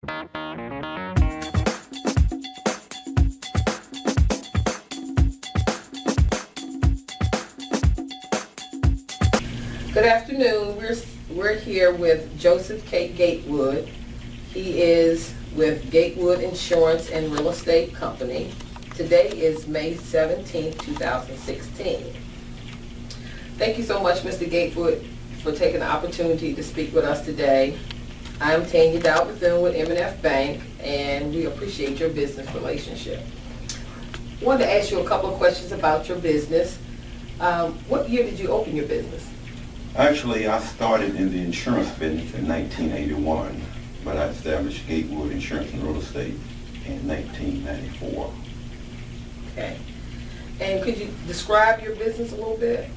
Good afternoon. We're here with Joseph K. Gatewood. He is with Gatewood Insurance and Real Estate Company. Today is May 17, 2016. Thank you so much, Mr. Gatewood, for taking the opportunity to speak with us today. I'm Tanya Dowd with M&F Bank, and we appreciate your business relationship. I wanted to ask you a couple of questions about your business. What year did you open your business? Actually, I started in the insurance business in 1981, but I established Gatewood Insurance and Real Estate in 1994. Okay. And could you describe your business a little bit?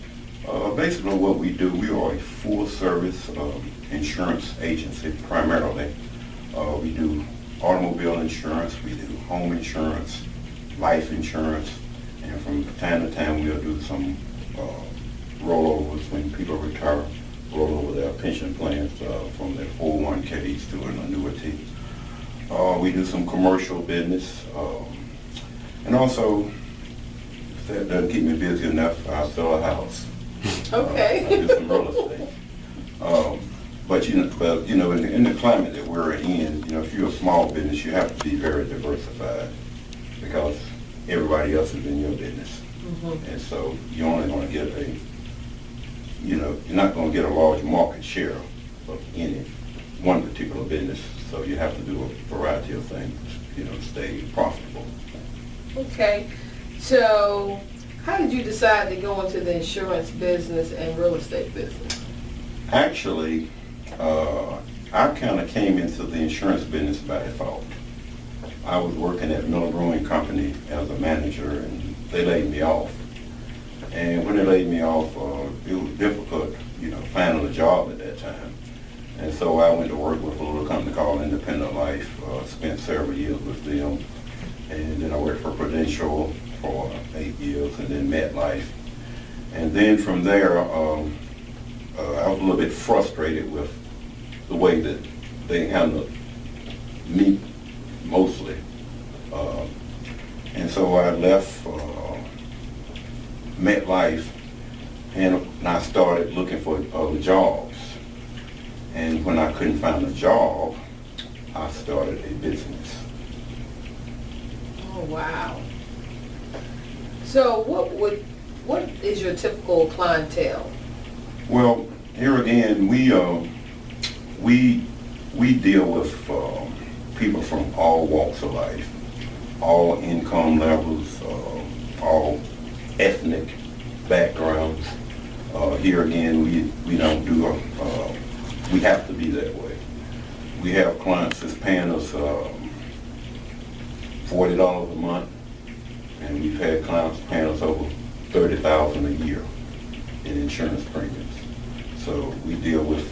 Basically what we do, we are a full-service insurance agency primarily. We do automobile insurance, we do home insurance, life insurance, and from time to time we'll do some rollovers when people retire, roll over their pension plans from their 401ks to an annuity. We do some commercial business, and also, if that doesn't keep me busy enough, I'll sell a house. Okay. I do some real estate. But in the climate that we're in, if you're a small business, you have to be very diversified because everybody else is in your business. Mm-hmm. And so you're only going to get you're not going to get a large market share of any one particular business. So you have to do a variety of things, to stay profitable. Okay. So how did you decide to go into the insurance business and real estate business? Actually, I kind of came into the insurance business by default. I was working at Miller Brewing Company as a manager, and they laid me off. And when they laid me off, it was difficult, finding a job at that time. And so I went to work with a little company called Independent Life, spent several years with them. And then I worked for Prudential for 8 years, and then MetLife. And then from there, I was a little bit frustrated with the way that they handled me, mostly. And so I left MetLife, and I started looking for other jobs. And when I couldn't find a job, I started a business. Oh, wow. So what is your typical clientele? Well, here again, we deal with people from all walks of life, all income levels, all ethnic backgrounds. Here again, we don't do we have to be that way. We have clients that's paying us $40 a month, and we've had clients paying us over $30,000 a year in insurance premiums. So we deal with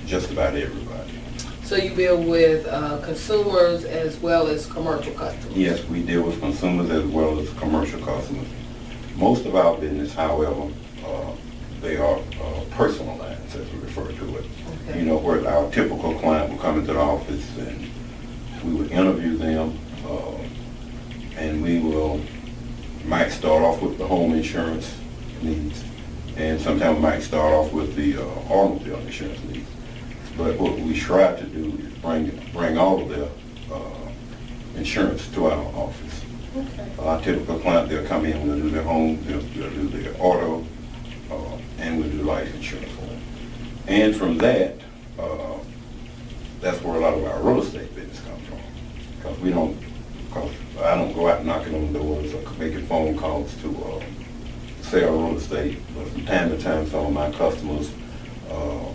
just about everybody. So you deal with consumers as well as commercial customers? Yes, we deal with consumers as well as commercial customers. Most of our business, however, they are personal lines, as we refer to it. Okay. Where our typical client will come into the office and we would interview them, and we might start off with the home insurance needs, and sometimes we might start off with the automobile insurance needs. But what we strive to do is bring all of their insurance to our office. Okay. Our typical client, they'll come in, we'll do their home, they'll do their auto, and we'll do life insurance for them. And from that, that's where a lot of our real estate business comes from. Because I don't go out knocking on doors or making phone calls to sell real estate. But from time to time, some of my customers,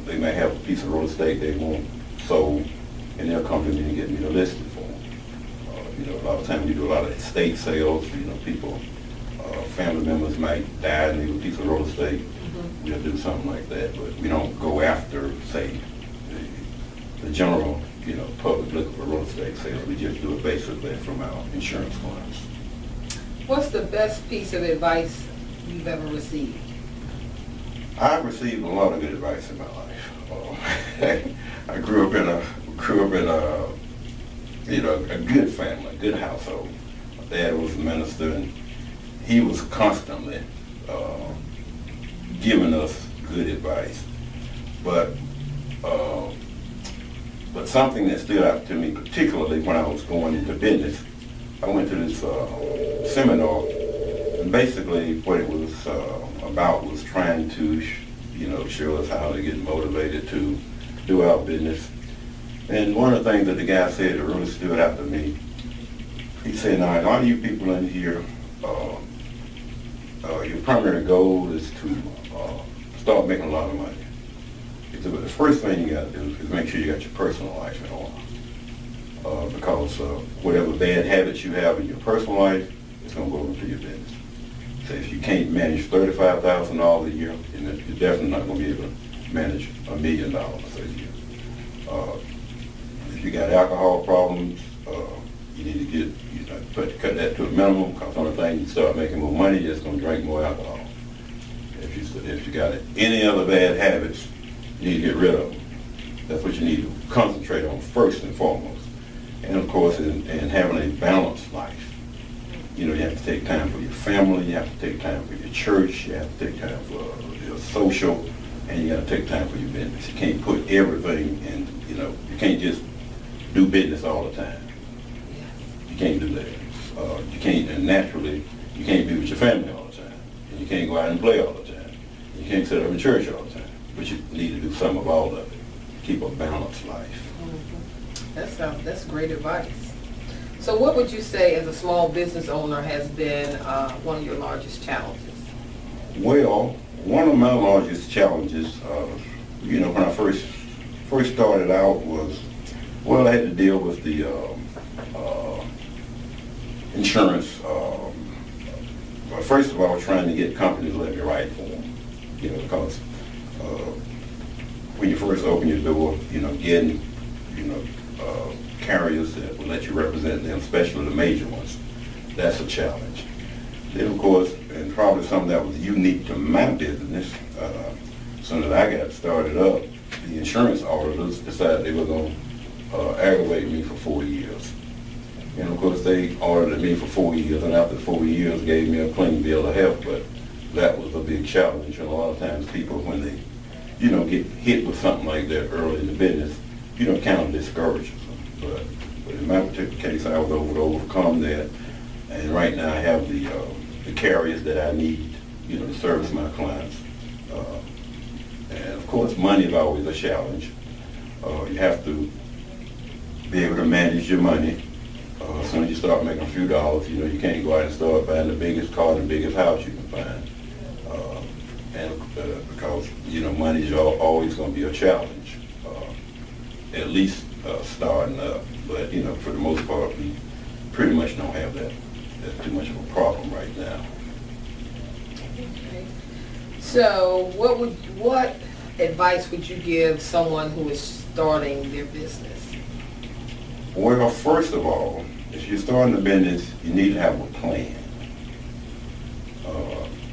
they may have a piece of real estate they want sold, and they'll come to me and get me to list it for them. A lot of times we do a lot of estate sales. People, family members might die and leave a piece of real estate. Mm-hmm. We'll do something like that, but we don't go after, say, the general, public looking for real estate sales. We just do it basically from our insurance clients. What's the best piece of advice you've ever received? I've received a lot of good advice in my life. I grew up in a a good family, a good household. My dad was a minister, and he was constantly giving us good advice. But something that stood out to me, particularly when I was going into business, I went to this seminar, and basically what it was about was trying to, show us how to get motivated to do our business. And one of the things that the guy said that really stood out to me, he said, now, a lot of you people in here, your primary goal is to start making a lot of money. He said, but the first thing you got to do is make sure you got your personal life in order. Because whatever bad habits you have in your personal life, it's going to go into your business. So if you can't manage $35,000 a year, you're definitely not going to be able to manage $1 million a year. If you got alcohol problems, you need to cut that to a minimum, because on the thing you start making more money, you're just going to drink more alcohol. If you got any other bad habits, you need to get rid of them. That's what you need to concentrate on first and foremost. And of course, in having a balanced life, you have to take time for your family, you have to take time for your church, you have to take time for your social, and you got to take time for your business. You can't put everything in, you can't just do business all the time. You can't do that. You can't, and naturally, you can't be with your family all the time. And you can't go out and play all the time. You can't sit up in church all the time. But you need to do some of all of it. Keep a balanced life. That's great advice. So what would you say as a small business owner has been one of your largest challenges? Well, one of my largest challenges, when I first started out was, I had to deal with the insurance. Well, first of all, trying to get companies to let me write for them, because when you first open your door, getting, carriers that will let you represent them, especially the major ones, that's a challenge. Then, of course, and probably something that was unique to my business, as soon as I got started up, the insurance auditors decided they were going to aggravate me for 4 years. And of course, they audited me for 4 years, and after 4 years, gave me a clean bill of health. But that was a big challenge. And a lot of times, people, when they, get hit with something like that early in the business, kind of discourages them. But in my particular case, I was able to overcome that. And right now, I have the carriers that I need, to service my clients. And of course, money is always a challenge. You have to be able to manage your money. As soon as you start making a few dollars, you can't go out and start buying the biggest car and the biggest house you can find. Because, money is always going to be a challenge, at least starting up. But, for the most part, we pretty much don't have that too much of a problem right now. Okay. So what advice would you give someone who is starting their business? Well, first of all, if you're starting a business, you need to have a plan.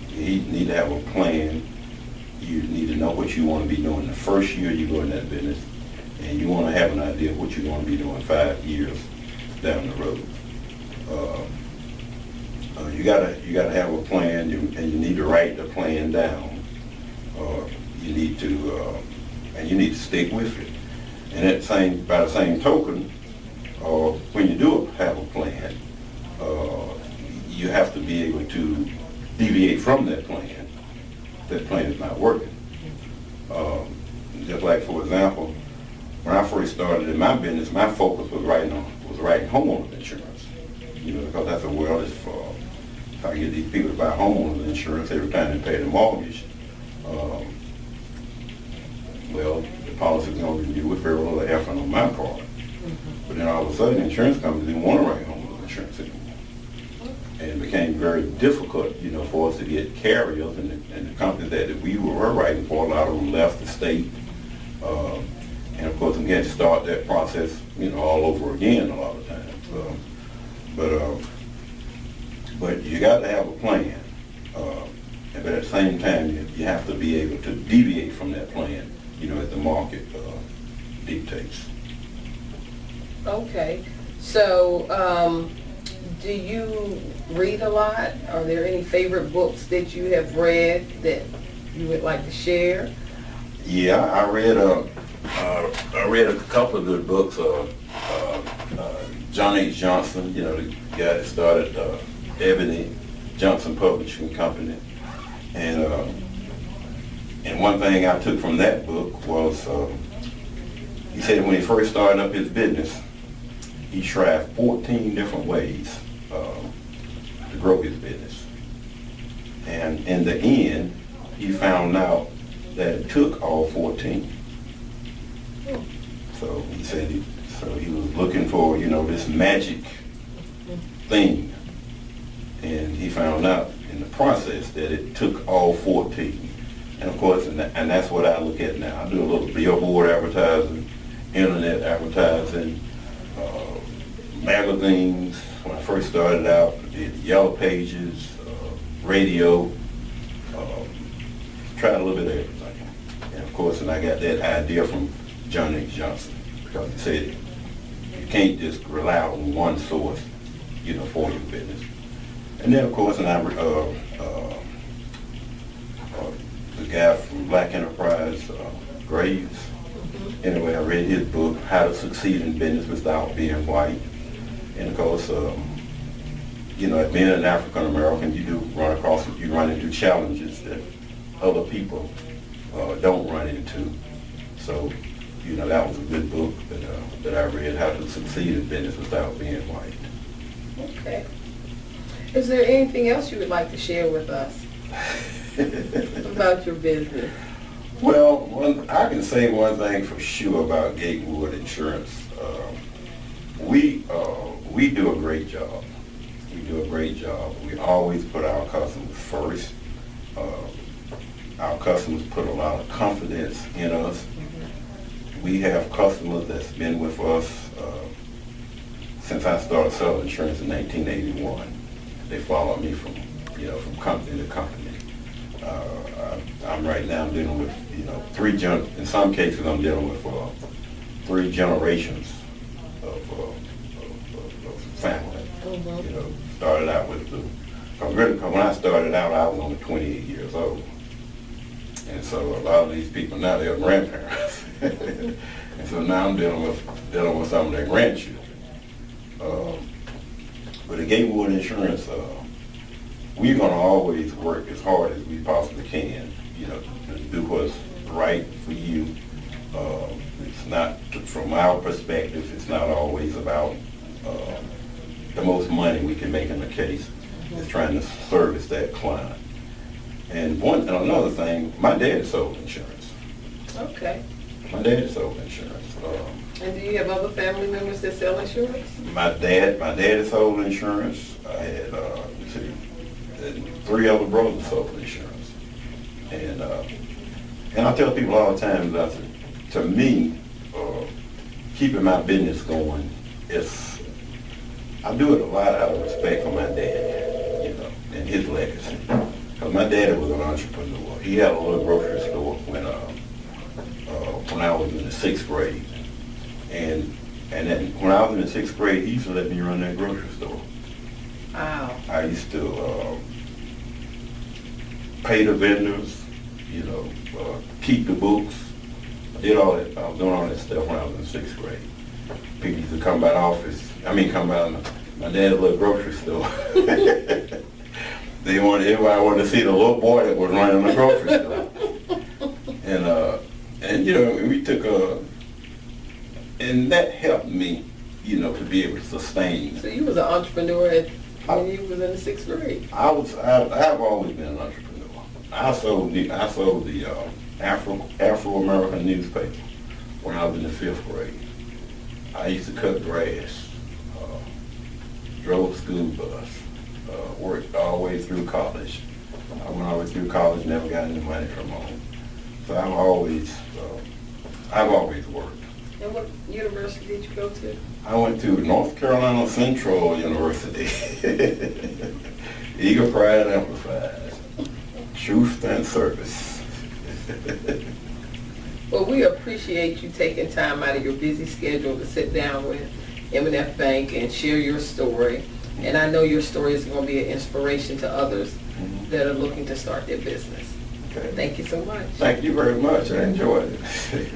You need to have a plan. You need to know what you want to be doing the first year you go in that business, and you want to have an idea of what you're going to be doing 5 years down the road. You gotta have a plan, and you need to write the plan down. You need to stick with it. And by the same token, when you do have a plan, you have to be able to deviate from that plan. That plan is not working. Just like, for example, when I first started in my business, my focus was writing homeowners insurance. Because that's a world if I get these people to buy homeowners insurance every time they pay the mortgage. The policy is going to renew with very little effort on my part. But then all of a sudden, insurance companies didn't want to write homeowners insurance anymore. And it became very difficult, for us to get carriers, and the companies that we were writing for, a lot of them left the state. And of course, we had to start that process, all over again a lot of times. But you got to have a plan. But at the same time, you have to be able to deviate from that plan, as the market dictates. Okay. So, do you read a lot? Are there any favorite books that you have read that you would like to share? Yeah, I read a couple of good books. John H. Johnson, you know, the guy that started Ebony Johnson Publishing Company, and one thing I took from that book was he said when he first started up his business, he tried 14 different ways to grow his business, and in the end, he found out that it took all 14. So he said he was looking for, you know, this magic thing, and he found out in the process that it took all 14. And of course, and that's what I look at now. I do a little billboard advertising, internet advertising, magazines. When I first started out, I did Yellow Pages, radio, tried a little bit of everything. And of course, and I got that idea from John H. Johnson, because he said you can't just rely on one source, you know, for your business. And then of course, and the guy from Black Enterprise, Graves. Anyway, I read his book, How to Succeed in Business Without Being White. And of course, you know, being an African American, you run into challenges that other people don't run into. So, you know, that was a good book that I read, How to Succeed in Business Without Being White. Okay. Is there anything else you would like to share with us about your business? Well, I can say one thing for sure about Gatewood Insurance. We do a great job. We do a great job. We always put our customers first. Our customers put a lot of confidence in us. We have customers that's been with us since I started selling insurance in 1981. They follow me from company to company. I'm right now dealing with, you know, in some cases I'm dealing with 3 generations of family. You know, started out with when I started out, I was only 28 years old. And so a lot of these people now, they're grandparents. And so now I'm dealing with some of their grandchildren. But at Gatewood Insurance, we're going to always work as hard as we possibly can, you know, to do what's right for you. It's not, from our perspective, it's not always about the most money we can make in the case. It's trying to service that client. And another thing, my dad sold insurance. Okay. My dad sold insurance. And do you have other family members that sell insurance? My dad sold insurance. I had, 3 other brothers sold insurance. And I tell people all the time that to me, keeping my business going, I do it a lot out of respect for my dad, you know, and his legacy. Because my daddy was an entrepreneur. He had a little grocery store when I was in the 6th grade. And then when I was in the 6th grade, he used to let me run that grocery store. Wow. I used to pay the vendors, you know, keep the books. I did all that. I was doing all that stuff when I was in 6th grade. People used to come by the office. Come by my dad's little grocery store. Everybody wanted to see the little boy that was running the grocery store. And you know, we took and that helped me, you know, to be able to sustain. So you was an entrepreneur when you was in the 6th grade? I've always been an entrepreneur. I sold the Afro-American newspaper when I was in the 5th grade. I used to cut grass, drove school bus, worked all the way through college. I went all the way through college, never got any money from home. So I've always worked. And what university did you go to? I went to North Carolina Central University. Eagle Pride Amplified. Truth and service. Well, we appreciate you taking time out of your busy schedule to sit down with M&F Bank and share your story. And I know your story is going to be an inspiration to others that are looking to start their business. Okay. Thank you so much. Thank you very much. I enjoyed it.